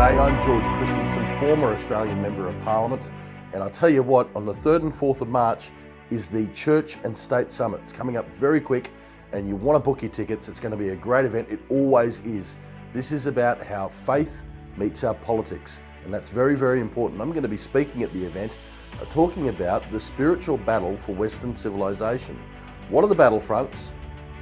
G'day, I'm George Christensen, former Australian Member of Parliament, and I'll tell you what, on the 3rd and 4th of March is the Church and State Summit. It's coming up very quick, and you want to book your tickets. It's going to be a great event. It always is. This is about how faith meets our politics, and that's very, very important. I'm going to be speaking at the event, talking about the spiritual battle for Western civilization. What are the battlefronts,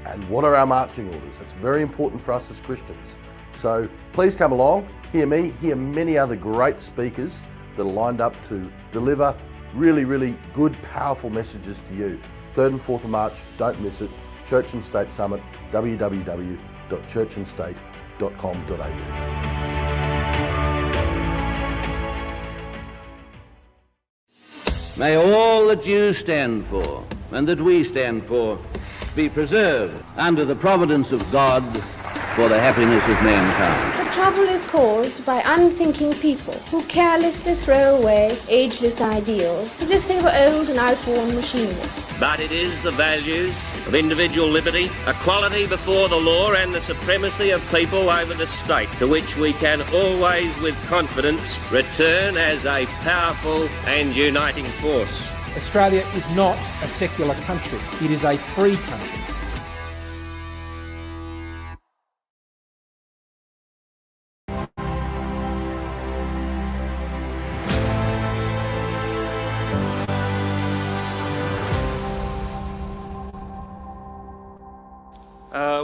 and what are our marching orders? That's very important for us as Christians. So please come along, hear me, hear many other great speakers that are lined up to deliver really, really good, powerful messages to you. 3rd and 4th of March, don't miss it. Church and State Summit, www.churchandstate.com.au. May all that you stand for and that we stand for be preserved under the providence of God for the happiness of mankind. The trouble is caused by unthinking people who carelessly throw away ageless ideals as if they were old and outworn machinery. But it is the values of individual liberty, equality before the law and the supremacy of people over the state to which we can always with confidence return as a powerful and uniting force. Australia is not a secular country. It is a free country.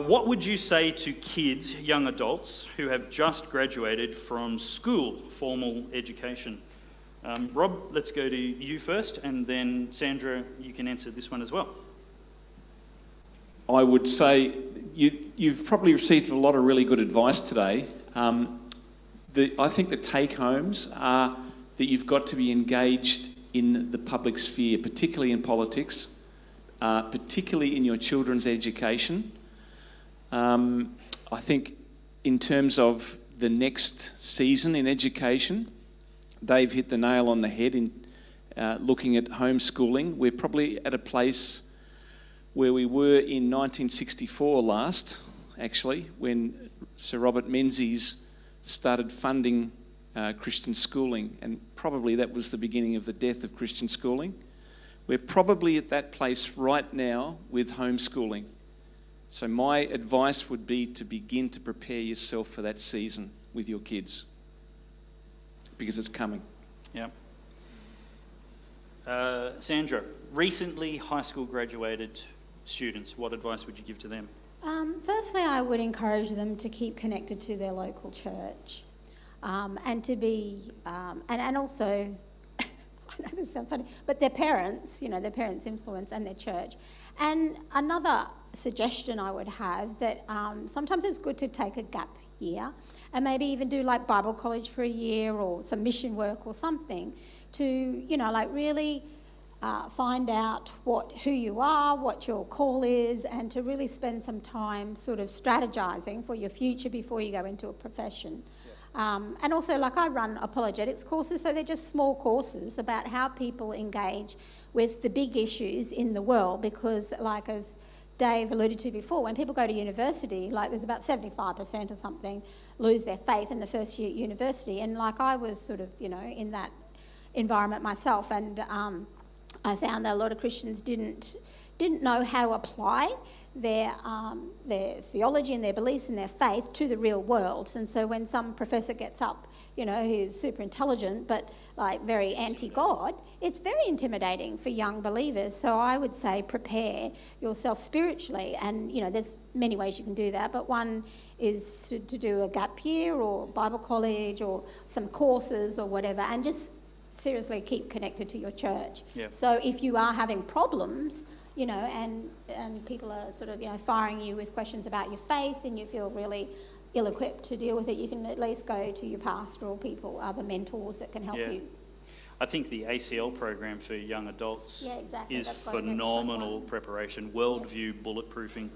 What would you say to kids, young adults, who have just graduated from school, formal education? Rob, let's go to you first, and then Sandra, you can answer this one as well. I would say you've probably received a lot of really good advice today. I think the take-homes are that you've got to be engaged in the public sphere, particularly in politics, particularly in your children's education. I think in terms of the next season in education, Dave hit the nail on the head in looking at homeschooling. We're probably at a place where we were in 1964 last, actually, when Sir Robert Menzies started funding Christian schooling, and probably that was the beginning of the death of Christian schooling. We're probably at that place right now with homeschooling. So my advice would be to begin to prepare yourself for that season with your kids, because it's coming. Yeah. Sandra, recently high school graduated students, what advice would you give to them? Firstly, I would encourage them to keep connected to their local church, and to be, and also, I know this sounds funny, but their parents, their parents' influence and their church. And another suggestion I would have that sometimes it's good to take a gap year and maybe even do like Bible college for a year or some mission work or something to, really find out who you are, what your call is, and to really spend some time sort of strategizing for your future before you go into a profession. And also, I run apologetics courses, so they're just small courses about how people engage with the big issues in the world, because as Dave alluded to before, when people go to university, there's about 75% or something lose their faith in the first year at university. And I was sort of, in that environment myself, and I found that a lot of Christians didn't know how to apply their theology and their beliefs and their faith to the real world. And so when some professor gets up, who's super intelligent but very anti-God, it's very intimidating for young believers. So I would say prepare yourself spiritually, and there's many ways you can do that, but one is to do a gap year or Bible college or some courses or whatever, and just seriously keep connected to your church. Yeah. So if you are having problems, and people are sort of, firing you with questions about your faith and you feel really ill-equipped to deal with it, you can at least go to your pastoral people, other mentors that can help you. I think the ACL program for young adults is phenomenal preparation, worldview bulletproofing.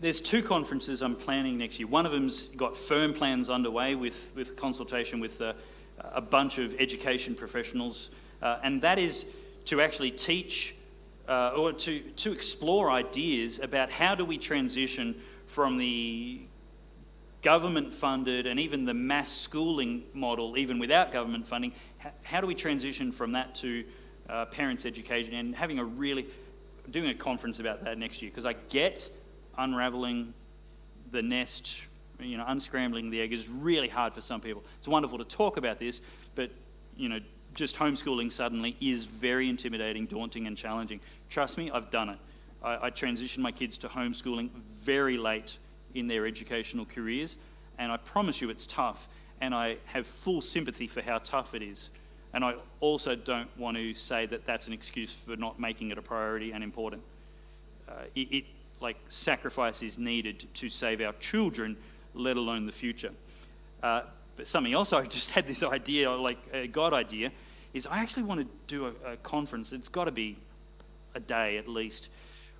There's 2 conferences I'm planning next year. One of them's got firm plans underway with consultation with a bunch of education professionals, and that is to actually teach or to explore ideas about how do we transition from the government-funded and even the mass schooling model, even without government funding, how do we transition from that to parents' education and doing a conference about that next year? Because I get unraveling the nest, unscrambling the egg is really hard for some people. It's wonderful to talk about this, but, just homeschooling suddenly is very intimidating, daunting and challenging. Trust me, I've done it. I transitioned my kids to homeschooling very late in their educational careers, and I promise you it's tough, and I have full sympathy for how tough it is. And I also don't want to say that that's an excuse for not making it a priority and important. Sacrifice is needed to save our children, let alone the future. But something else, I just had this idea, a God idea, is I actually want to do a conference. It's got to be a day at least,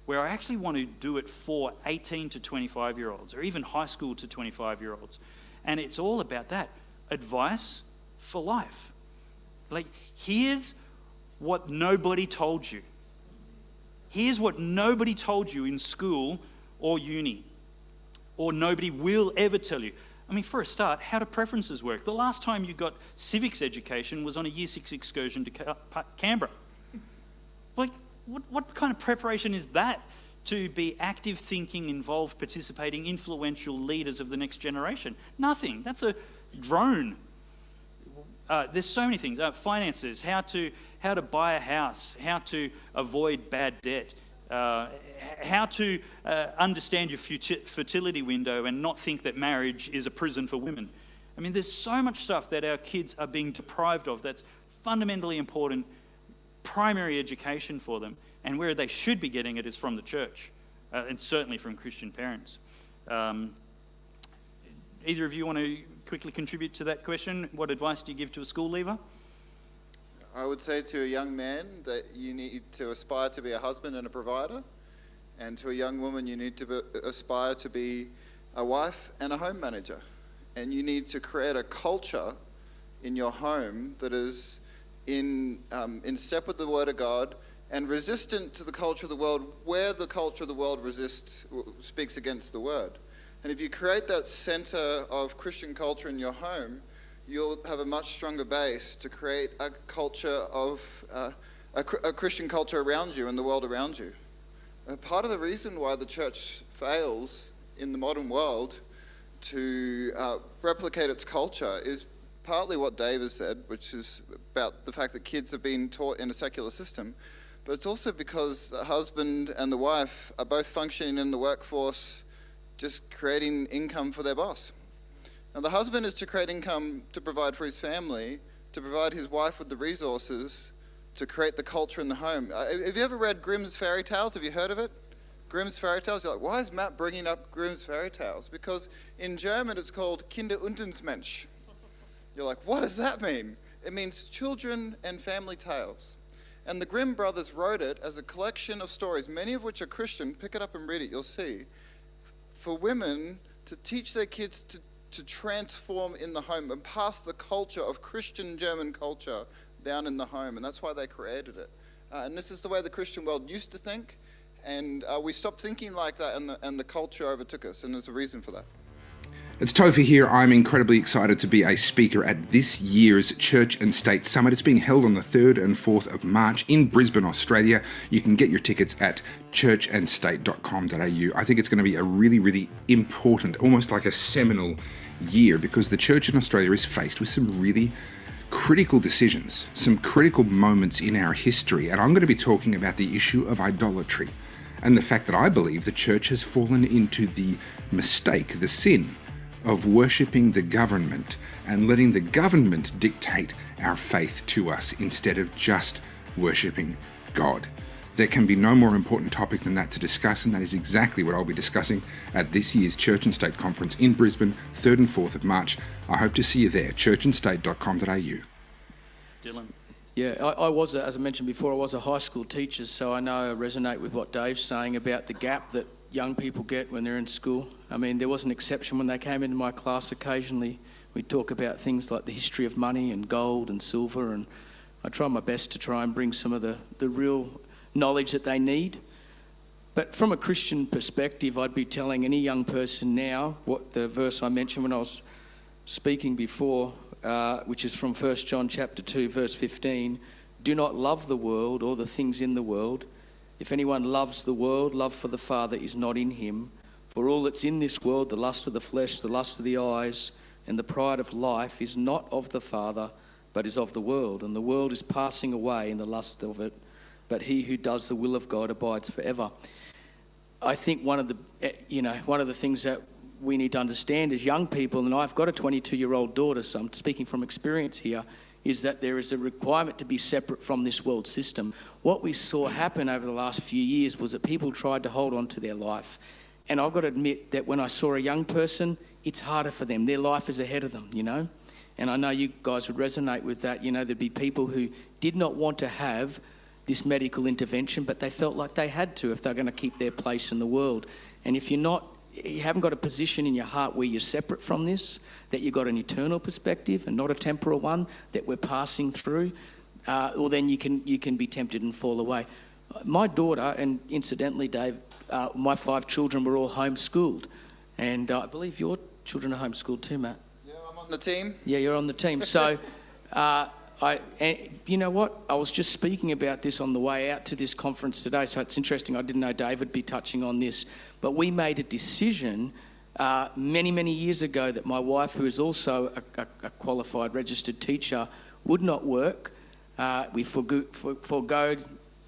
where I actually want to do it for 18 to 25-year-olds, or even high school to 25-year-olds. And it's all about that. Advice for life. Here's what nobody told you. Here's what nobody told you in school or uni, or nobody will ever tell you. I mean, for a start, how do preferences work? The last time you got civics education was on a Year 6 excursion to Canberra. What kind of preparation is that to be active thinking, involved, participating, influential leaders of the next generation? Nothing. That's a drone. There's so many things. Finances, how to buy a house, how to avoid bad debt, how to understand your fertility window and not think that marriage is a prison for women. I mean, there's so much stuff that our kids are being deprived of that's fundamentally important primary education for them, and where they should be getting it is from the church, and certainly from Christian parents. Either of you want to quickly contribute to that question? What advice do you give to a school leaver? I would say to a young man that you need to aspire to be a husband and a provider, and to a young woman you need to aspire to be a wife and a home manager. And you need to create a culture in your home that is in step with the Word of God and resistant to the culture of the world, where the culture of the world speaks against the Word. And if you create that center of Christian culture in your home, you'll have a much stronger base to create a culture of a Christian culture around you and the world around you. Part of the reason why the church fails in the modern world to replicate its culture is partly what Dave has said, which is about the fact that kids are being taught in a secular system, but it's also because the husband and the wife are both functioning in the workforce, just creating income for their boss. Now, the husband is to create income to provide for his family, to provide his wife with the resources to create the culture in the home. Have you ever read Grimm's fairy tales? Have you heard of it? Grimm's fairy tales? You're like, why is Matt bringing up Grimm's fairy tales? Because in German it's called Kinderundensmensch. You're like, what does that mean? It means children and family tales. And the Grimm brothers wrote it as a collection of stories, many of which are Christian. Pick it up and read it, you'll see. For women to teach their kids to transform in the home and pass the culture of Christian German culture down in the home. And that's why they created it. And this is the way the Christian world used to think. And we stopped thinking like that, and the culture overtook us. And there's a reason for that. It's Topher here. I'm incredibly excited to be a speaker at this year's Church and State Summit. It's being held on the 3rd and 4th of March in Brisbane, Australia. You can get your tickets at churchandstate.com.au. I think it's going to be a really, really important, almost like a seminal year, because the church in Australia is faced with some really critical decisions, some critical moments in our history. And I'm going to be talking about the issue of idolatry and the fact that I believe the church has fallen into the mistake, the sin of worshipping the government and letting the government dictate our faith to us instead of just worshipping God. There can be no more important topic than that to discuss, and that is exactly what I'll be discussing at this year's Church and State Conference in Brisbane, 3rd and 4th of March. I hope to see you there, churchandstate.com.au. Dylan. Yeah, I was, as I mentioned before, I was a high school teacher, so I know I resonate with what Dave's saying about the gap that young people get when they're in school. I mean, there was an exception when they came into my class. Occasionally we'd talk about things like the history of money and gold and silver, and I try my best to try and bring some of the real knowledge that they need. But from a Christian perspective, I'd be telling any young person now what the verse I mentioned when I was speaking before, which is from 1 John chapter 2, verse 15. Do not love the world or the things in the world. If anyone loves the world, love for the Father is not in him. For all that's in this world, the lust of the flesh, the lust of the eyes, and the pride of life is not of the Father, but is of the world. And the world is passing away in the lust of it, but he who does the will of God abides forever. I think one of the things that we need to understand as young people, and I've got a 22-year-old daughter, so I'm speaking from experience here, is that there is a requirement to be separate from this world system. What we saw happen over the last few years was that people tried to hold on to their life. And I've got to admit that when I saw a young person, it's harder for them. Their life is ahead of them, you know. And I know you guys would resonate with that. You know, there'd be people who did not want to have this medical intervention, but they felt like they had to if they're going to keep their place in the world. And if you haven't got a position in your heart where you're separate from this, that you've got an eternal perspective and not a temporal one that we're passing through, well, then you can be tempted and fall away. My daughter, and incidentally, Dave, my 5 children were all homeschooled. And I believe your children are homeschooled too, Matt. Yeah, I'm on the team. Yeah, you're on the team. So, you know what? I was just speaking about this on the way out to this conference today, so it's interesting. I didn't know Dave would be touching on this. But we made a decision many, many years ago that my wife, who is also a qualified registered teacher, would not work. We forgoed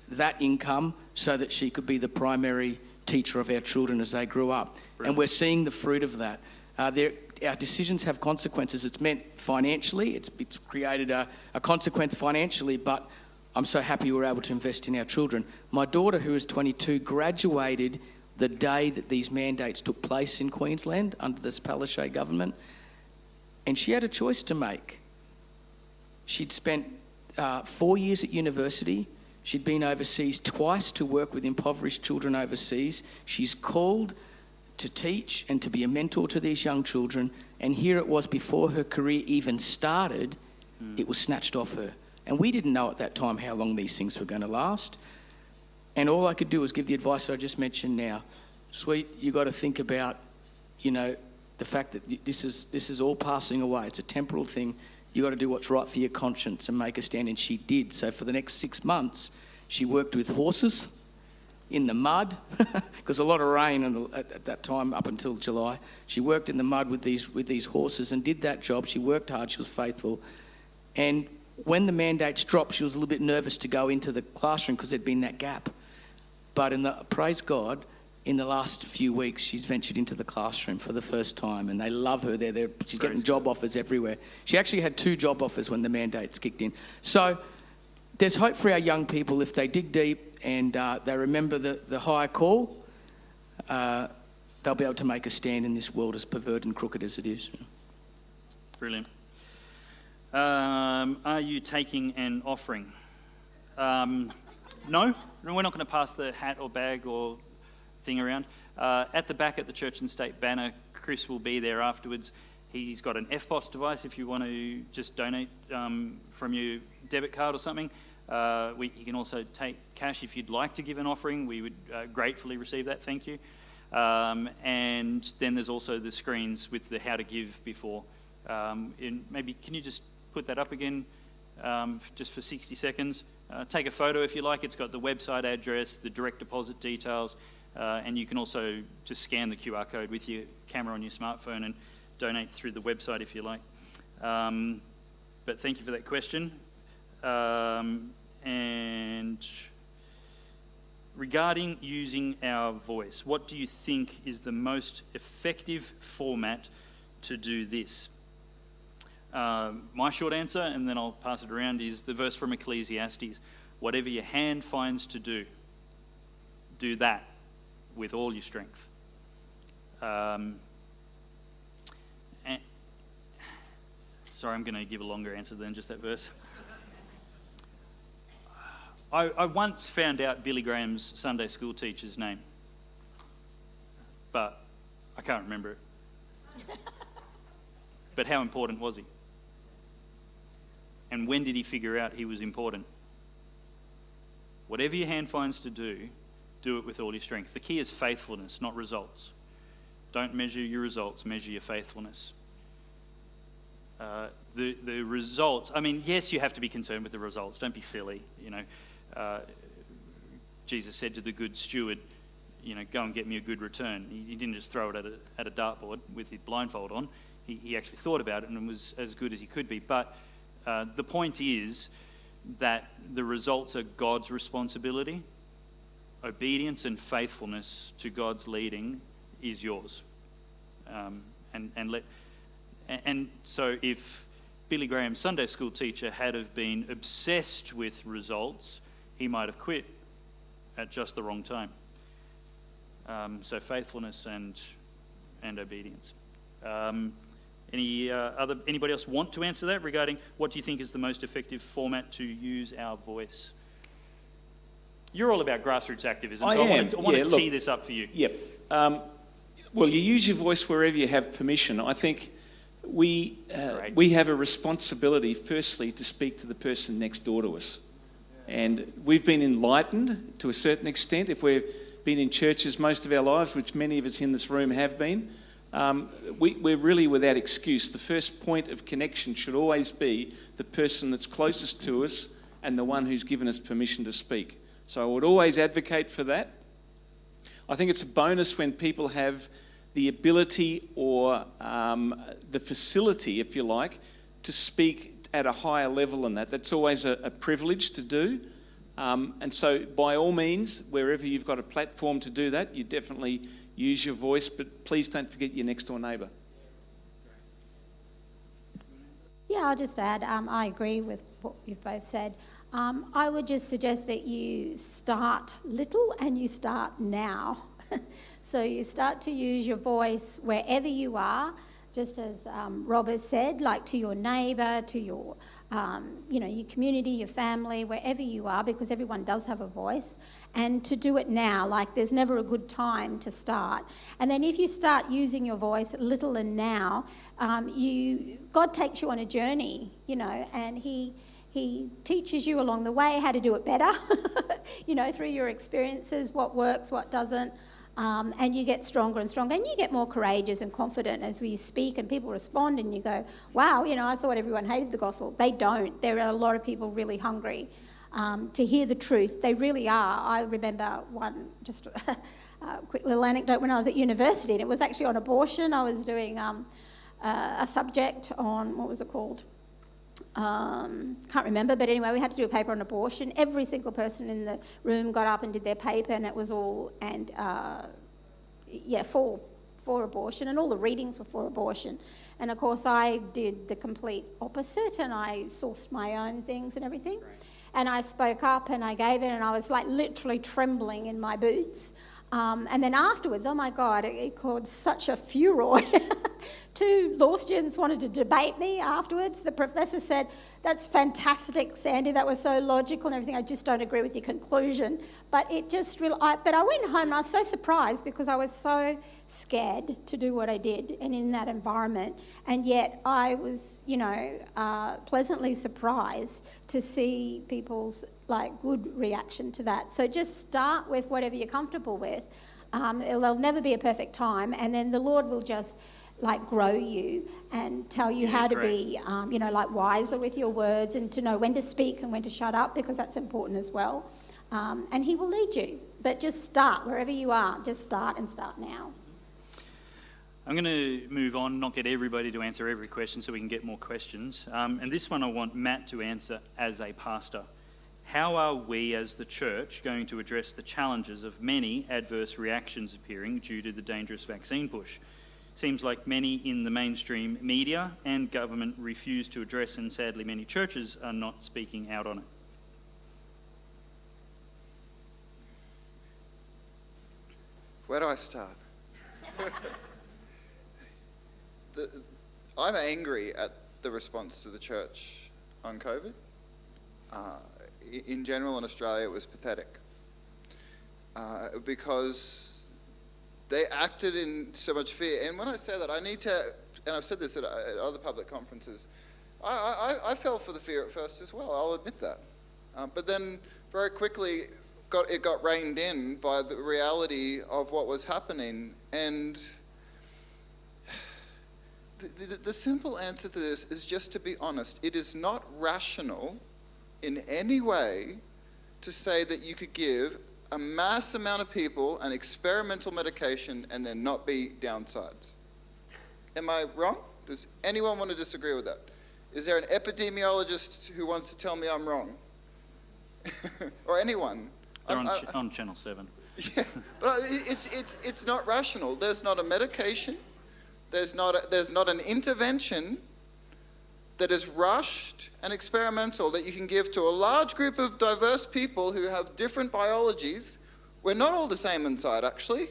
that income so that she could be the primary teacher of our children as they grew up. Brilliant. And we're seeing the fruit of that. Our decisions have consequences. It's meant financially, it's created a consequence financially, but I'm so happy we're able to invest in our children. My daughter, who is 22, graduated the day that these mandates took place in Queensland under this Palaszczuk government, and she had a choice to make. She'd spent 4 years at university. She'd been overseas twice to work with impoverished children overseas. She's called to teach and to be a mentor to these young children. And here it was, before her career even started, it was snatched off her. And we didn't know at that time how long these things were going to last. And all I could do was give the advice that I just mentioned now. Sweet, you got to think about, you know, the fact that this is all passing away. It's a temporal thing. You got to do what's right for your conscience and make a stand. And she did. So for the next 6 months, she worked with horses in the mud, because a lot of rain at that time up until July. She worked in the mud with these horses and did that job. She worked hard. She was faithful. And when the mandates dropped, she was a little bit nervous to go into the classroom because there'd been that gap. But praise God, in the last few weeks, she's ventured into the classroom for the first time, and they love her there. She's getting job offers everywhere. She actually had 2 job offers when the mandates kicked in. So there's hope for our young people if they dig deep and they remember the higher call. They'll be able to make a stand in this world as perverted and crooked as it is. Brilliant. Are you taking an offering? No, we're not going to pass the hat or bag or thing around. At the back at the Church and State banner, Chris will be there afterwards. He's got an FPOS device if you want to just donate from your debit card or something. You can also take cash if you'd like to give an offering. We would gratefully receive that, thank you. And then there's also the screens with the how to give before. Maybe can you just put that up again just for 60 seconds? Take a photo if you like. It's got the website address, the direct deposit details, and you can also just scan the QR code with your camera on your smartphone and donate through the website if you like. But thank you for that question. And regarding using our voice, what do you think is the most effective format to do this? My short answer, and then I'll pass it around, is the verse from Ecclesiastes. Whatever your hand finds to do, do that with all your strength. Sorry, I'm going to give a longer answer than just that verse. I once found out Billy Graham's Sunday school teacher's name, but I can't remember it. But how important was he? And when did he figure out he was important? Whatever your hand finds to do, do it with all your strength. The key is faithfulness, not results. Don't measure your results, measure your faithfulness. The results, I mean, yes, you have to be concerned with the results. Don't be silly, you know. Jesus said to the good steward, you know, go and get me a good return. He didn't just throw it at a dartboard with his blindfold on. He actually thought about it and was as good as he could be. But the point is that the results are God's responsibility. Obedience and faithfulness to God's leading is yours. And so if Billy Graham's Sunday school teacher had have been obsessed with results, he might have quit at just the wrong time. So faithfulness and obedience. Anybody else want to answer that regarding what do you think is the most effective format to use our voice? You're all about grassroots activism, so I want to tee this up for you. Yep. Well, you use your voice wherever you have permission. I think we have a responsibility, firstly, to speak to the person next door to us. And we've been enlightened to a certain extent. If we've been in churches most of our lives, which many of us in this room have been, we're really without excuse. The first point of connection should always be the person that's closest to us and the one who's given us permission to speak. So I would always advocate for that. I think it's a bonus when people have the ability or the facility, if you like, to speak at a higher level than that. That's always a privilege to do. And so by all means, wherever you've got a platform to do that, you definitely use your voice, but please don't forget your next door neighbour. Yeah, I'll just add, I agree with what you've both said. I would just suggest that you start little and you start now. So you start to use your voice wherever you are, just as Rob has said, like to your neighbour, to your, your community, your family, wherever you are, because everyone does have a voice, and to do it now. Like there's never a good time to start. And then if you start using your voice little and now, God takes you on a journey, and He teaches you along the way how to do it better, through your experiences, what works, what doesn't. And you get stronger and stronger, and you get more courageous and confident as we speak, and people respond, and you go, wow, I thought everyone hated the gospel. They don't. There are a lot of people really hungry to hear the truth. They really are. I remember one, just a quick little anecdote, when I was at university, and it was actually on abortion. I was doing a subject on, what was it called? Can't remember, but anyway, we had to do a paper on abortion. Every single person in the room got up and did their paper, and it was all, for abortion, and all the readings were for abortion. And of course I did the complete opposite, and I sourced my own things and everything. Right. And I spoke up and I gave it, and I was like literally trembling in my boots. And then afterwards, oh my God, it caused such a furor. 2 law students wanted to debate me afterwards. The professor said, that's fantastic, Sandy, that was so logical and everything. I just don't agree with your conclusion. But it just really, but I went home and I was so surprised because I was so scared to do what I did and in that environment. And yet I was, pleasantly surprised to see people's good reaction to that. So just start with whatever you're comfortable with. There'll never be a perfect time, and then the Lord will just grow you and tell you how to be, wiser with your words, and to know when to speak and when to shut up, because that's important as well. And He will lead you. But just start wherever you are. Just start, and start now. I'm going to move on, not get everybody to answer every question so we can get more questions. And this one I want Matt to answer as a pastor. How are we as the church going to address the challenges of many adverse reactions appearing due to the dangerous vaccine push? Seems like many in the mainstream media and government refuse to address, and sadly many churches are not speaking out on it. Where do I start? I'm angry at the response to the church on COVID. In general, in Australia, it was pathetic because they acted in so much fear. And when I say that, I need to, and I've said this at other public conferences, I fell for the fear at first as well, I'll admit that. But then very quickly, got reined in by the reality of what was happening. And the simple answer to this is just to be honest. It is not rational in any way to say that you could give a mass amount of people an experimental medication and there not be downsides. Am I wrong? Does anyone want to disagree with that? Is there an epidemiologist who wants to tell me I'm wrong? Or anyone? They're on Channel 7. Yeah, but it's not rational. There's not a medication. There's not an intervention that is rushed and experimental that you can give to a large group of diverse people who have different biologies. We're not all the same inside, actually.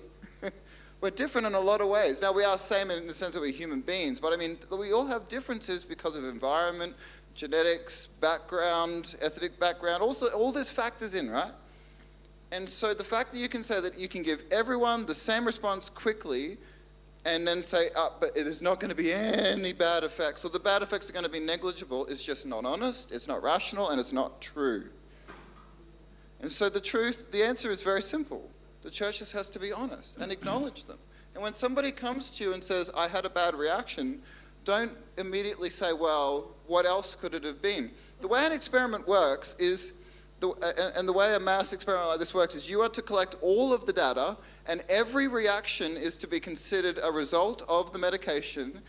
We're different in a lot of ways. Now, we are same in the sense that we're human beings, but I mean, we all have differences because of environment, genetics, background, ethnic background, also all this factors in, right? And so the fact that you can say that you can give everyone the same response quickly and then say, but it is not going to be any bad effects, or the bad effects are going to be negligible, is just not honest, it's not rational, and it's not true. And so the answer is very simple. The church just has to be honest and acknowledge them. And when somebody comes to you and says, I had a bad reaction, don't immediately say, well, what else could it have been? The way an experiment works is, and the way a mass experiment like this works is you are to collect all of the data, and every reaction is to be considered a result of the medication,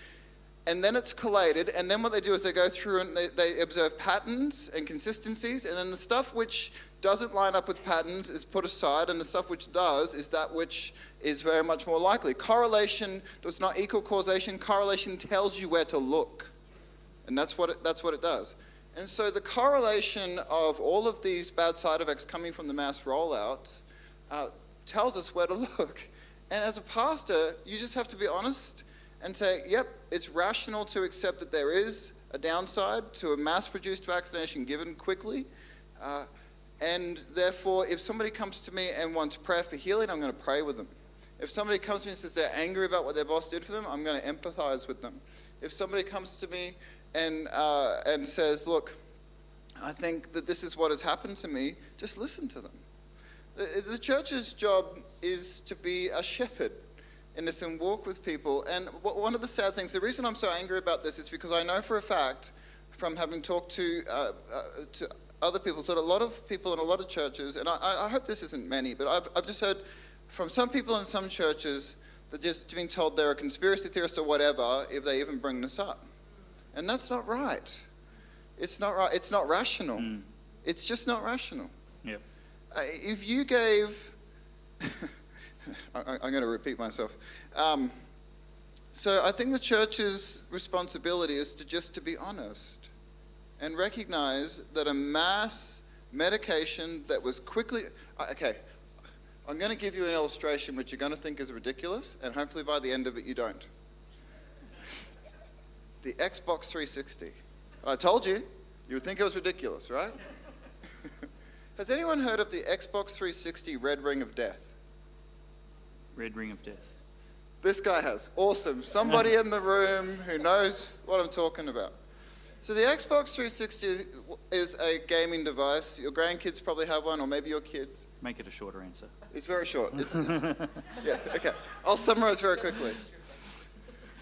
and then it's collated, and then what they do is they go through and they observe patterns and consistencies, and then the stuff which doesn't line up with patterns is put aside, and the stuff which does is that which is very much more likely. Correlation does not equal causation. Correlation tells you where to look, and that's what it does. And so the correlation of all of these bad side effects coming from the mass rollout tells us where to look. And as a pastor, you just have to be honest and say, yep, it's rational to accept that there is a downside to a mass-produced vaccination given quickly. And therefore, if somebody comes to me and wants prayer for healing, I'm going to pray with them. If somebody comes to me and says they're angry about what their boss did for them, I'm going to empathize with them. If somebody comes to me and says, look, I think that this is what has happened to me, just listen to them. The church's job is to be a shepherd in this and walk with people. And one of the sad things, the reason I'm so angry about this is because I know for a fact, from having talked to other people, so that a lot of people in a lot of churches, and I hope this isn't many, but I've just heard from some people in some churches that just being told they're a conspiracy theorist or whatever if they even bring this up. And that's not right. It's not right. It's not rational. It's just not rational. Yep. If you gave... I'm going to repeat myself. So I think the church's responsibility is to be honest and recognize that a mass medication that was quickly... Okay, I'm going to give you an illustration which you're going to think is ridiculous, and hopefully by the end of it you don't. The Xbox 360. I told you, you would think it was ridiculous, right? Has anyone heard of the Xbox 360 Red Ring of Death? Red Ring of Death. This guy has. Awesome. Somebody in the room who knows what I'm talking about. So the Xbox 360 is a gaming device. Your grandkids probably have one, or maybe your kids. Make it a shorter answer. It's very short. Yeah, okay. I'll summarize very quickly.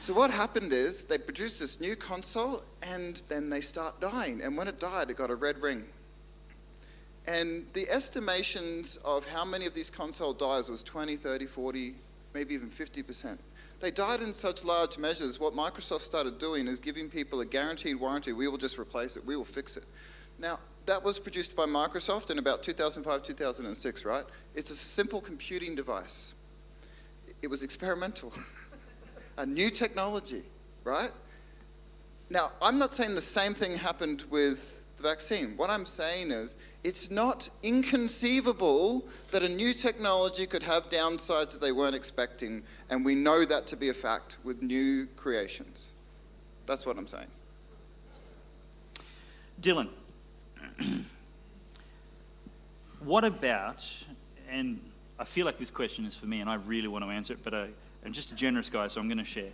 So what happened is they produced this new console, and then they start dying. And when it died, it got a red ring. And the estimations of how many of these console dies was 20, 30, 40, maybe even 50%. They died in such large measures. What Microsoft started doing is giving people a guaranteed warranty. We will just replace it. We will fix it. Now, that was produced by Microsoft in about 2005, 2006, right? It's a simple computing device. It was experimental. A new technology, right? Now, I'm not saying the same thing happened with the vaccine. What I'm saying is it's not inconceivable that a new technology could have downsides that they weren't expecting, and we know that to be a fact with new creations. That's what I'm saying. Dylan, what about, and I feel like this question is for me and I really want to answer it, but I'm just a generous guy, so I'm going to share.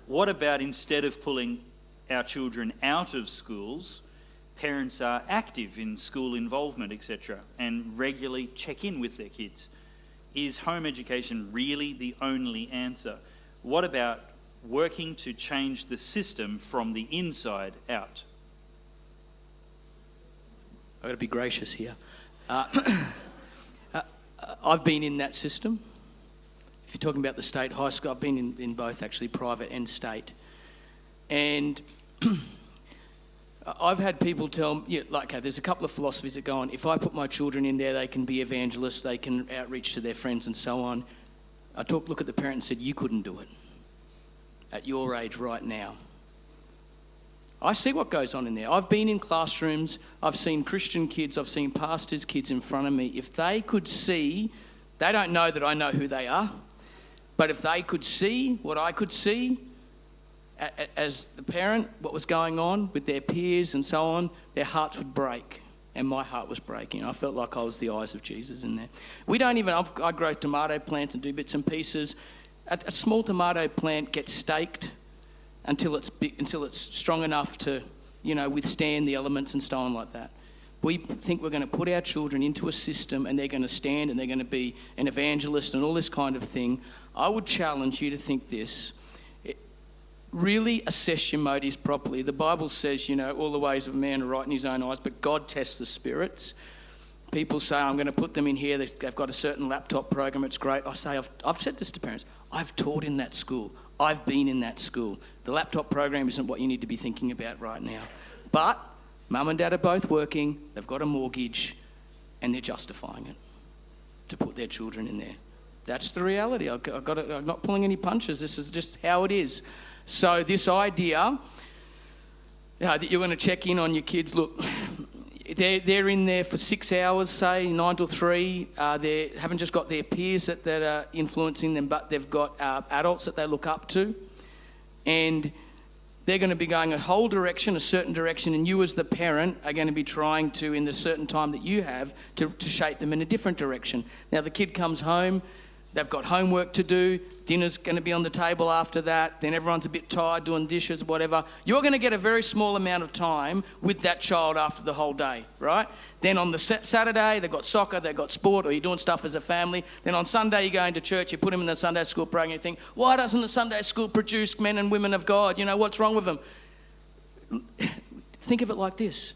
What about instead of pulling our children out of schools, parents are active in school involvement, etc., and regularly check in with their kids. Is home education really the only answer? What about working to change the system from the inside out? I've got to be gracious here. I've been in that system. If you're talking about the state high school, I've been in both actually, private and state. And I've had people tell me, okay, there's a couple of philosophies that go on. If I put my children in there, they can be evangelists, they can outreach to their friends and so on. I look at the parent and said, you couldn't do it at your age right now. I see what goes on in there. I've been in classrooms, I've seen Christian kids, I've seen pastors' kids in front of me. If they could see, they don't know that I know who they are, but if they could see what I could see as the parent, what was going on with their peers and so on, their hearts would break. And my heart was breaking. I felt like I was the eyes of Jesus in there. I grow tomato plants and do bits and pieces. A small tomato plant gets staked until it's strong enough to, withstand the elements and so on like that. We think we're going to put our children into a system and they're going to stand and they're going to be an evangelist and all this kind of thing. I would challenge you to think this. Really assess your motives properly. The Bible says, all the ways of a man are right in his own eyes, but God tests the spirits. People say, I'm going to put them in here. They've got a certain laptop program. It's great. I say, I've said this to parents. I've taught in that school. I've been in that school. The laptop program isn't what you need to be thinking about right now. But mum and dad are both working. They've got a mortgage and they're justifying it to put their children in there. That's the reality. I'm not pulling any punches. This is just how it is. So this idea that you're going to check in on your kids, look, they're in there for 6 hours, say, 9 till 3. They haven't just got their peers that are influencing them, but they've got adults that they look up to. And they're going to be going a whole direction, a certain direction, and you as the parent are going to be trying to, in the certain time that you have, to shape them in a different direction. Now, the kid comes home. They've got homework to do, dinner's going to be on the table after that, then everyone's a bit tired doing dishes, whatever. You're going to get a very small amount of time with that child after the whole day, right? Then on the Saturday, they've got soccer, they've got sport, or you're doing stuff as a family. Then on Sunday, you go into church, you put them in the Sunday school program, you think, why doesn't the Sunday school produce men and women of God? What's wrong with them? Think of it like this.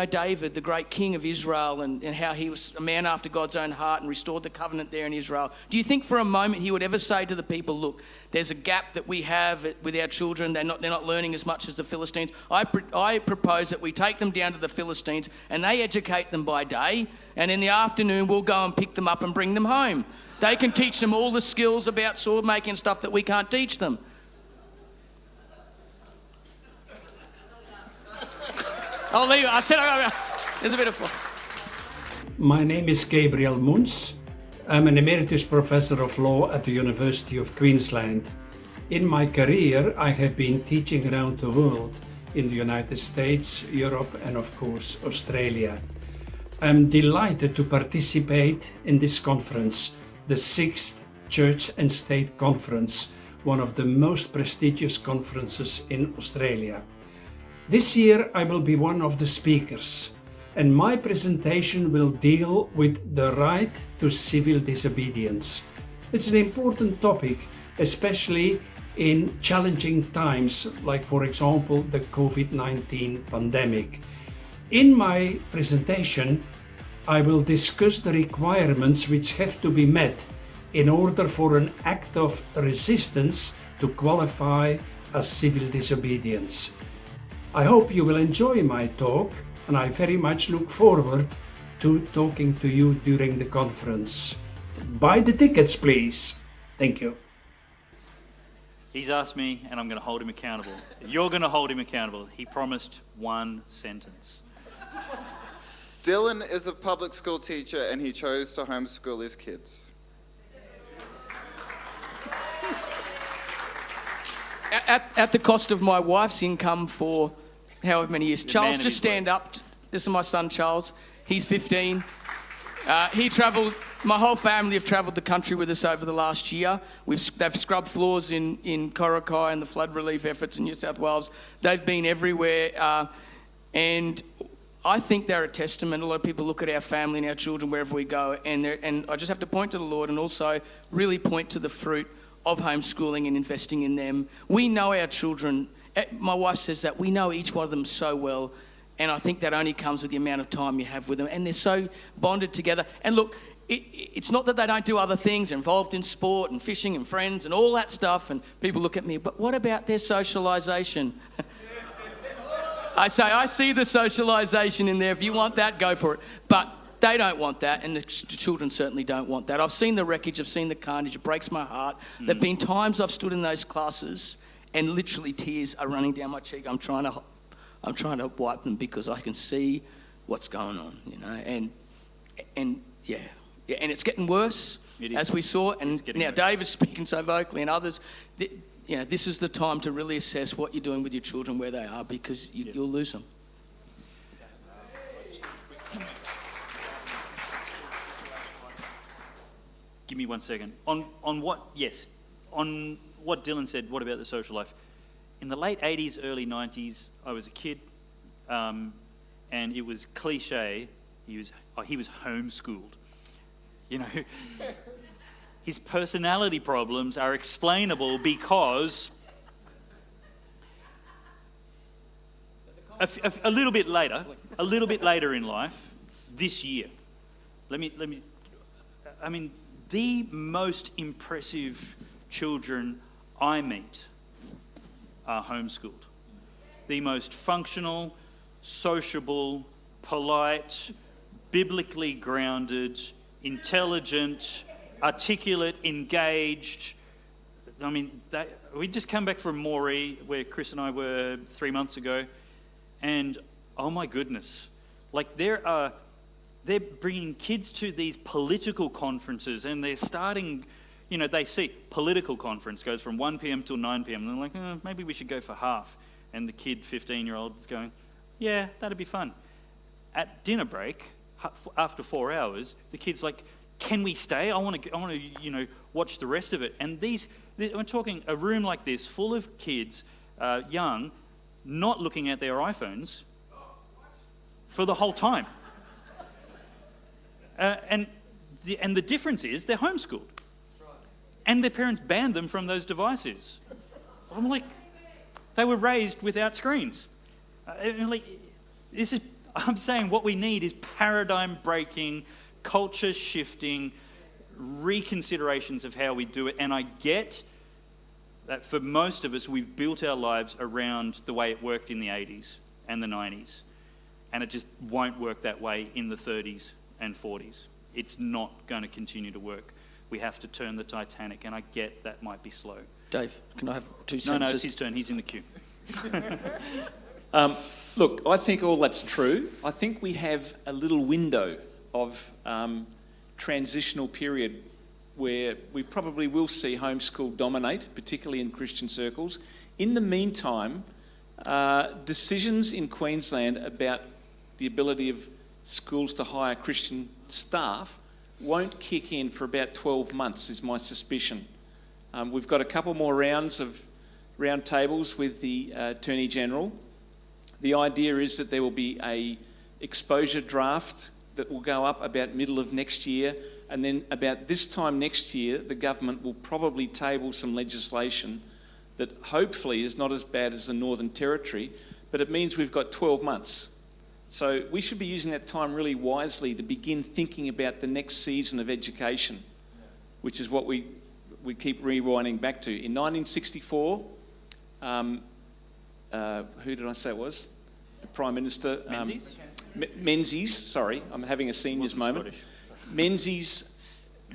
David, the great king of Israel, and how he was a man after God's own heart and restored the covenant there in Israel. Do you think for a moment he would ever say to the people, look, there's a gap that we have with our children. They're not learning as much as the Philistines. I propose that we take them down to the Philistines and they educate them by day, and in the afternoon we'll go and pick them up and bring them home. They can teach them all the skills about sword making and stuff that we can't teach them. I'll leave it. I said, there's a bit of fun. My name is Gabriel Moens. I'm an emeritus professor of law at the University of Queensland. In my career, I have been teaching around the world in the United States, Europe, and of course, Australia. I'm delighted to participate in this conference, the 6th Church and State Conference, one of the most prestigious conferences in Australia. This year I will be one of the speakers, and my presentation will deal with the right to civil disobedience. It's an important topic, especially in challenging times, like for example the COVID-19 pandemic. In my presentation, I will discuss the requirements which have to be met in order for an act of resistance to qualify as civil disobedience. I hope you will enjoy my talk, and I very much look forward to talking to you during the conference. Buy the tickets, please. Thank you. He's asked me, and I'm going to hold him accountable. You're going to hold him accountable. He promised one sentence. Dylan is a public school teacher and he chose to homeschool his kids. At the cost of my wife's income for however many years. Charles, just stand up. This is my son, Charles. He's 15. He travelled, my whole family have travelled the country with us over the last year. They've scrubbed floors in Coracai and the flood relief efforts in New South Wales. They've been everywhere. And I think they're a testament. A lot of people look at our family and our children wherever we go, and I just have to point to the Lord and also really point to the fruit of homeschooling and investing in them. We know our children. My wife says that we know each one of them so well, and I think that only comes with the amount of time you have with them, and they're so bonded together. And look, it's not that they don't do other things, involved in sport and fishing and friends and all that stuff, and people look at me, but what about their socialisation? I say, I see the socialisation in there. If you want that, go for it. But they don't want that, and the children certainly don't want that. I've seen the wreckage, I've seen the carnage, it breaks my heart. There've been times I've stood in those classes and literally tears are running down my cheek. I'm trying to wipe them because I can see what's going on, you know, and and it's getting worse, as we saw, and now worse. Dave is speaking so vocally, and others. You know, this is the time to really assess what you're doing with your children, where they are, because you'll lose them. Give me 1 second. On what Dylan said, what about the social life? In the late 80s, early 90s, I was a kid, and it was cliche. He was homeschooled. You know, his personality problems are explainable because a little bit later in life, this year, the most impressive children I meet are homeschooled. The most functional, sociable, polite, biblically grounded, intelligent, articulate, engaged. I mean, we just come back from Moree, where Chris and I were 3 months ago, and oh my goodness, like they're bringing kids to these political conferences, and they're starting, you know, they see political conference goes from 1 p.m. till 9 p.m. and they're like, maybe we should go for half. And the kid, 15-year-old, is going, yeah, that'd be fun. At dinner break, after 4 hours, the kid's like, can we stay? I want to, you know, watch the rest of it. And we're talking a room like this, full of kids, young, not looking at their iPhones for the whole time. And the difference is they're homeschooled, and their parents banned them from those devices. I'm like, they were raised without screens. I'm saying what we need is paradigm-breaking, culture-shifting reconsiderations of how we do it. And I get that for most of us, we've built our lives around the way it worked in the 80s and the 90s, and it just won't work that way in the 30s and 40s. It's not going to continue to work. We have to turn the Titanic, and I get that might be slow. Dave, can I have 2 sentences? No, it's his turn. He's in the queue. Look, I think all that's true. I think we have a little window of transitional period where we probably will see homeschool dominate, particularly in Christian circles. In the meantime, decisions in Queensland about the ability of schools to hire Christian staff won't kick in for about 12 months, is my suspicion. We've got a couple more rounds of round tables with the Attorney General. The idea is that there will be a exposure draft that will go up about middle of next year, and then about this time next year, the government will probably table some legislation that hopefully is not as bad as the Northern Territory, but it means we've got 12 months. So we should be using that time really wisely to begin thinking about the next season of education, which is what we keep rewinding back to. In 1964, who did I say it was? The Prime Minister. Menzies, sorry, I'm having a seniors moment. Scottish. Menzies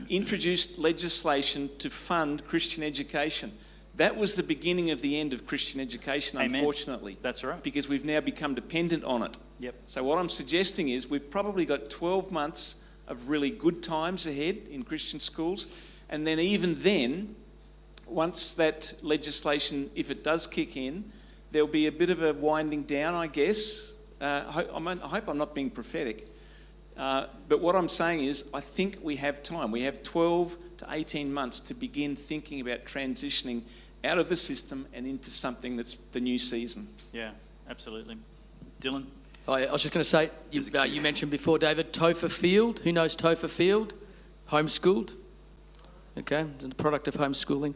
introduced legislation to fund Christian education. That was the beginning of the end of Christian education, Amen. Unfortunately. That's right. Because we've now become dependent on it. Yep. So what I'm suggesting is we've probably got 12 months of really good times ahead in Christian schools. And then even then, once that legislation, if it does kick in, there'll be a bit of a winding down, I guess. I hope I'm not being prophetic. But what I'm saying is I think we have time. We have 12 to 18 months to begin thinking about transitioning out of the system and into something that's the new season. Yeah, absolutely. Dylan? I was just going to say, you mentioned before, David, Topher Field. Who knows Topher Field? Homeschooled. Okay, it's a product of homeschooling.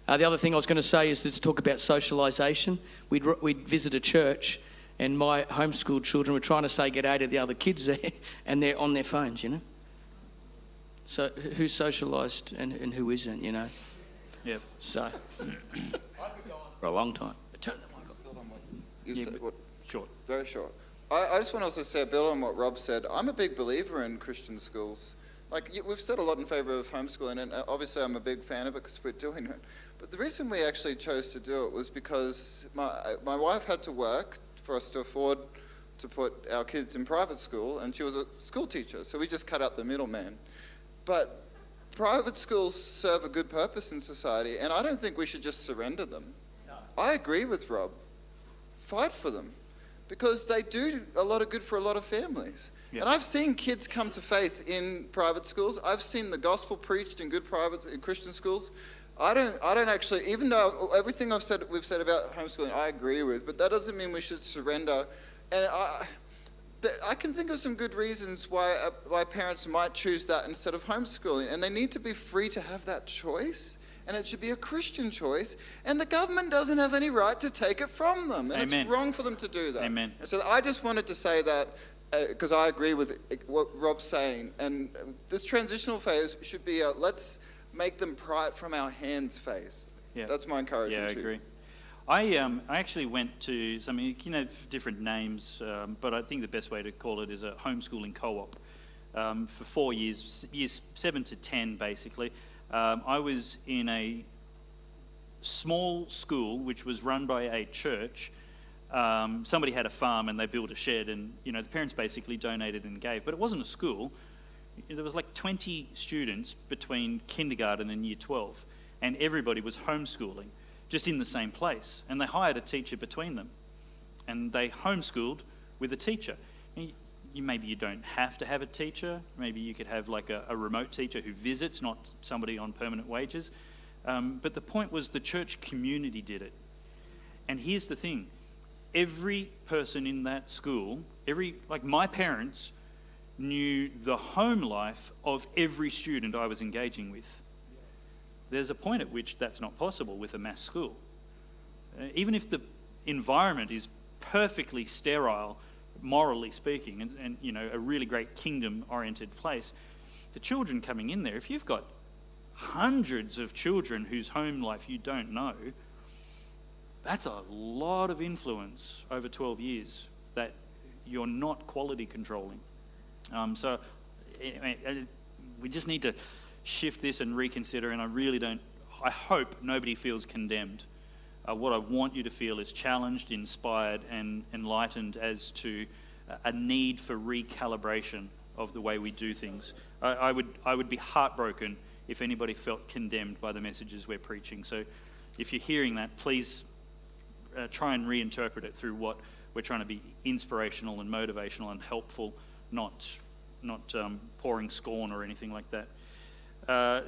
The other thing I was going to say is to talk about socialisation. We'd visit a church, and my homeschooled children were trying to say g'day to the other kids there, and they're on their phones, you know. So who's socialised and who isn't, you know? Yep. So for a long time. Turn the mic off. Short. Very short. I just want to also say, build on what Rob said. I'm a big believer in Christian schools. Like, we've said a lot in favour of homeschooling, and obviously I'm a big fan of it because we're doing it. But the reason we actually chose to do it was because my wife had to work for us to afford to put our kids in private school, and she was a school teacher, so we just cut out the middleman. But private schools serve a good purpose in society, and I don't think we should just surrender them. No. I agree with Rob. Fight for them, because they do a lot of good for a lot of families. Yep. And I've seen kids come to faith in private schools. I've seen the gospel preached in good in Christian schools. I don't actually, even though everything we've said about homeschooling, I agree with, but that doesn't mean we should surrender. And I can think of some good reasons why parents might choose that instead of homeschooling, and they need to be free to have that choice, and it should be a Christian choice, and the government doesn't have any right to take it from them, and Amen. It's wrong for them to do that. Amen. And so I just wanted to say that because I agree with what Rob's saying, and this transitional phase should be let's make them pry it from our hands phase. Yeah. That's my encouragement. Yeah, I agree. I actually went to, so I mean, you can have different names, but I think the best way to call it is a homeschooling co-op. For 4 years, years 7 to 10 basically, I was in a small school which was run by a church. Somebody had a farm and they built a shed, and the parents basically donated and gave, but it wasn't a school. There was like 20 students between kindergarten and year 12, and everybody was homeschooling just in the same place, and they hired a teacher between them, and they homeschooled with a teacher. Maybe you don't have to have a teacher. Maybe you could have like a remote teacher who visits, not somebody on permanent wages. But the point was the church community did it. And here's the thing. Every person in that school, like my parents, knew the home life of every student I was engaging with. There's a point at which that's not possible with a mass school. Even if the environment is perfectly sterile, morally speaking, and a really great kingdom-oriented place, the children coming in there, if you've got hundreds of children whose home life you don't know, that's a lot of influence over 12 years that you're not quality controlling. So we just need to shift this and reconsider, and I hope nobody feels condemned. What I want you to feel is challenged, inspired, and enlightened as to a need for recalibration of the way we do things. I would be heartbroken if anybody felt condemned by the messages we're preaching. So if you're hearing that, please try and reinterpret it through what we're trying to be inspirational and motivational and helpful, not pouring scorn or anything like that.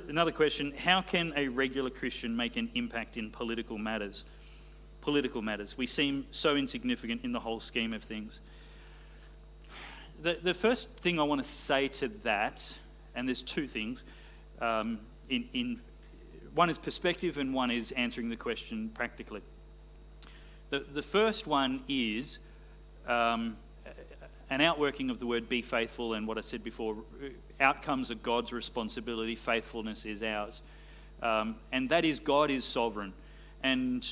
Another question, how can a regular Christian make an impact in political matters? Political matters. We seem so insignificant in the whole scheme of things. The first thing I want to say to that, and there's two things, one is perspective and one is answering the question practically. The first one is an outworking of the word be faithful, and what I said before, outcomes are God's responsibility, faithfulness is ours. And that is God is sovereign. And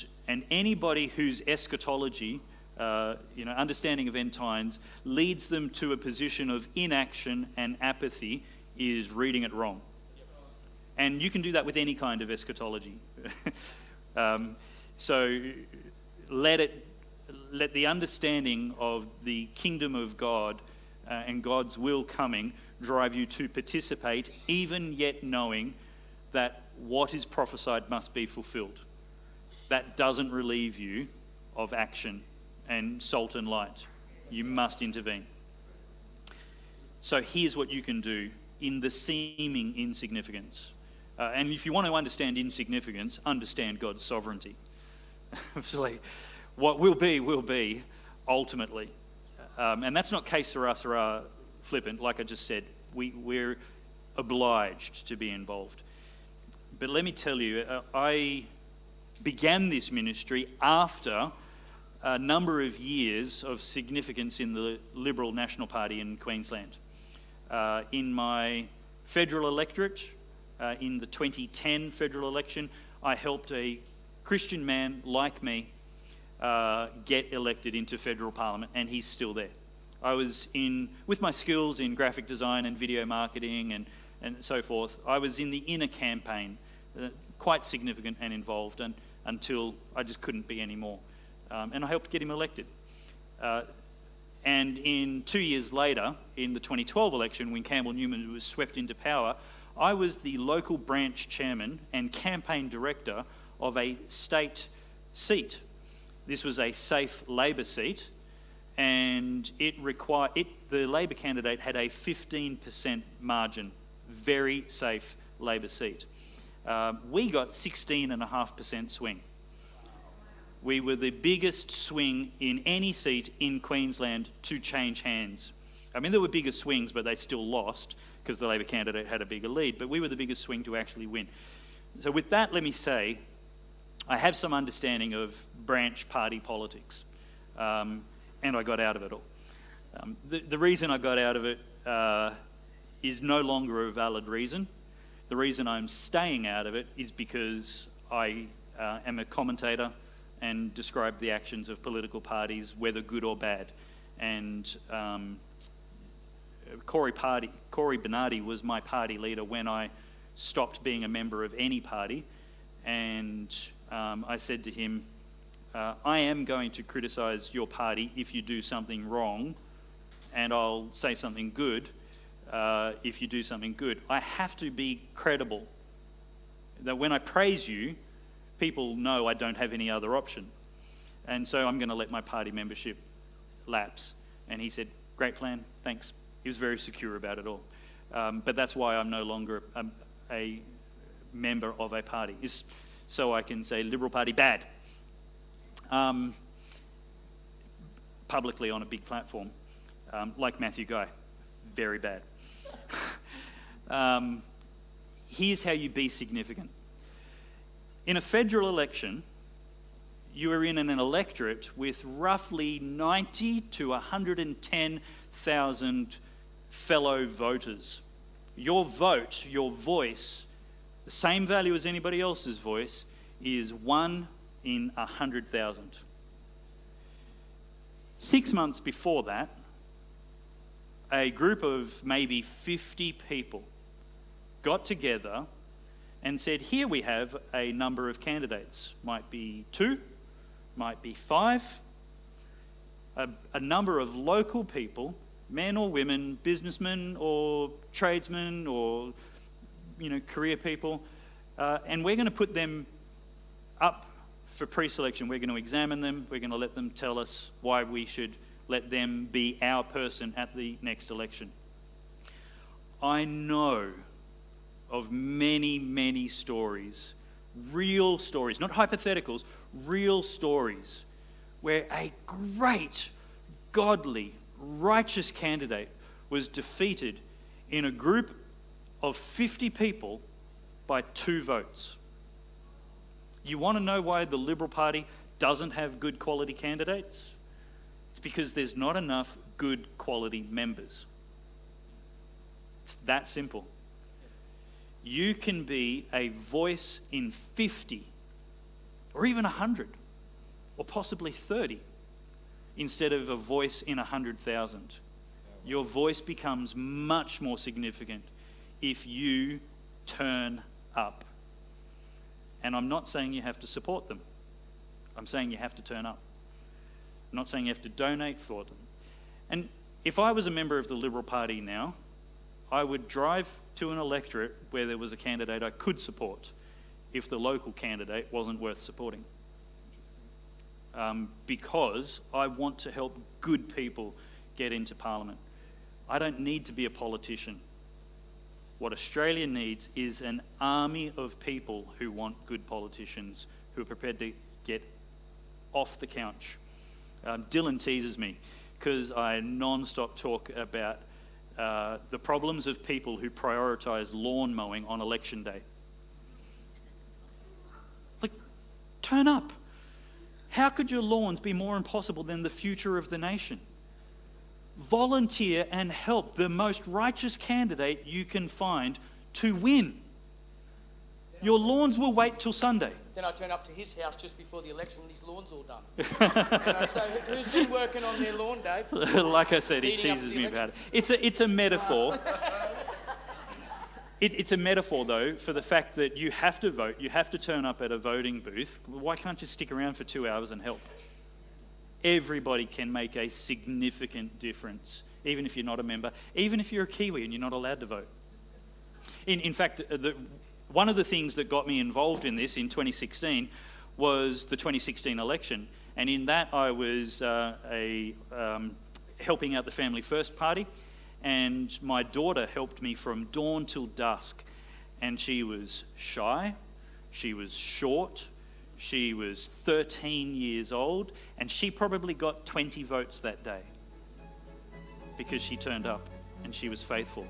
anybody whose eschatology, understanding of end times, leads them to a position of inaction and apathy is reading it wrong. And you can do that with any kind of eschatology. So let the understanding of the kingdom of God and God's will coming drive you to participate, even yet knowing that what is prophesied must be fulfilled. That doesn't relieve you of action and salt and light. You must intervene. So here's what you can do in the seeming insignificance. And if you want to understand insignificance, understand God's sovereignty. It's like, what will be, ultimately. And that's not que sera flippant, like I just said. We're obliged to be involved. But let me tell you, I began this ministry after a number of years of significance in the Liberal National Party in Queensland. In my federal electorate, in the 2010 federal election, I helped a Christian man like me get elected into federal parliament, and he's still there. I was with my skills in graphic design and video marketing and so forth, I was in the inner campaign, quite significant and involved, until I just couldn't be anymore. And I helped get him elected. And 2 years later, in the 2012 election, when Campbell Newman was swept into power, I was the local branch chairman and campaign director of a state seat. This was a safe Labor seat, and the Labor candidate had a 15% margin, very safe Labor seat. We got 16.5% swing. We were the biggest swing in any seat in Queensland to change hands. I mean, there were bigger swings, but they still lost because the Labor candidate had a bigger lead, but we were the biggest swing to actually win. So with that, let me say, I have some understanding of branch party politics, and I got out of it all. The reason I got out of it is no longer a valid reason. The reason I'm staying out of it is because I am a commentator and describe the actions of political parties, whether good or bad. And Corey Bernardi was my party leader when I stopped being a member of any party. And I said to him, I am going to criticise your party if you do something wrong, and I'll say something good if you do something good. I have to be credible. That when I praise you, people know I don't have any other option. And so I'm going to let my party membership lapse. And he said, great plan, thanks. He was very secure about it all. But that's why I'm no longer a member of a party, is so I can say Liberal Party bad. Publicly on a big platform, like Matthew Guy, very bad. Here's how you be significant. In a federal election, you are in an electorate with roughly 90 to 110,000 fellow voters. Your vote, your voice, the same value as anybody else's voice, is 1 in 100,000. 6 months before that, a group of maybe 50 people got together and said, here we have a number of candidates. Might be 2, might be 5. A number of local people, men or women, businessmen or tradesmen or career people, and we're going to put them up for pre-selection. We're going to examine them. We're going to let them tell us why we should let them be our person at the next election. I know of many, many stories, real stories, not hypotheticals, real stories, where a great, godly, righteous candidate was defeated in a group of 50 people by 2 votes. You want to know why the Liberal Party doesn't have good quality candidates? It's because there's not enough good quality members. It's that simple. You can be a voice in 50 or even 100 or possibly 30 instead of a voice in 100,000. Your voice becomes much more significant if you turn up. And I'm not saying you have to support them. I'm saying you have to turn up. I'm not saying you have to donate for them. And if I was a member of the Liberal Party now, I would drive to an electorate where there was a candidate I could support if the local candidate wasn't worth supporting. Because I want to help good people get into Parliament. I don't need to be a politician. What Australia needs is an army of people who want good politicians, who are prepared to get off the couch. Dylan teases me because I non-stop talk about the problems of people who prioritise lawn mowing on election day. Like, turn up. How could your lawns be more impossible than the future of the nation? Volunteer and help the most righteous candidate you can find to win. Your lawns will wait till Sunday. Then I turn up to his house just before the election and his lawn's all done. And I say, who's been working on their lawn, Dave? Like I said, he teases me about it. It's a metaphor. It's a metaphor, though, for the fact that you have to vote, you have to turn up at a voting booth. Why can't you stick around for 2 hours and help? Everybody can make a significant difference, even if you're not a member, even if you're a Kiwi and you're not allowed to vote. In fact, one of the things that got me involved in this in 2016 was the 2016 election. And in that, I was helping out the Family First Party. And my daughter helped me from dawn till dusk. And she was shy, she was short, she was 13 years old, and she probably got 20 votes that day because she turned up and she was faithful,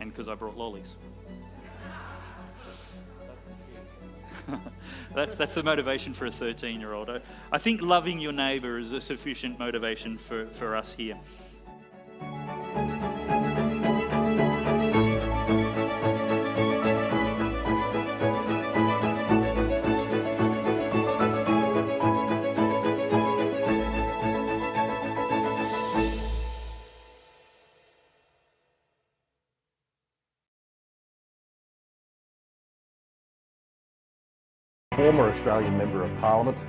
and because I brought lollies. That's the motivation for a 13-year-old. I think loving your neighbour is a sufficient motivation for us here. Former Australian Member of Parliament,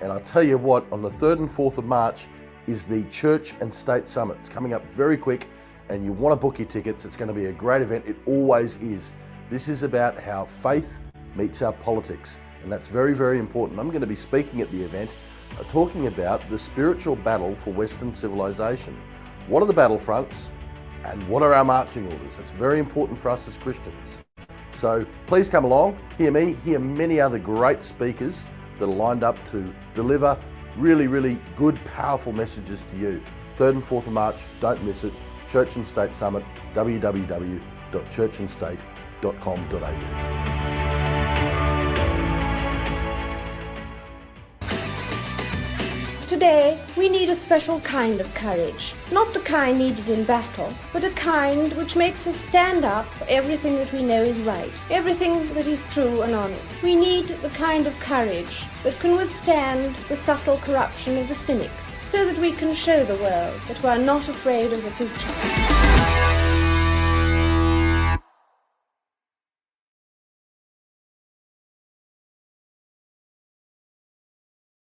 and I tell you what, on the 3rd and 4th of March is the Church and State Summit. It's coming up very quick, and you want to book your tickets. It's going to be a great event. It always is. This is about how faith meets our politics, and that's very, very important. I'm going to be speaking at the event talking about the spiritual battle for Western civilization. What are the battlefronts, and what are our marching orders? It's very important for us as Christians. So please come along, hear me, hear many other great speakers that are lined up to deliver really, really good, powerful messages to you. 3rd and 4th of March, don't miss it. Church and State Summit, www.churchandstate.com.au. Today, we need a special kind of courage. Not the kind needed in battle, but a kind which makes us stand up for everything that we know is right, everything that is true and honest. We need the kind of courage that can withstand the subtle corruption of the cynics, so that we can show the world that we are not afraid of the future.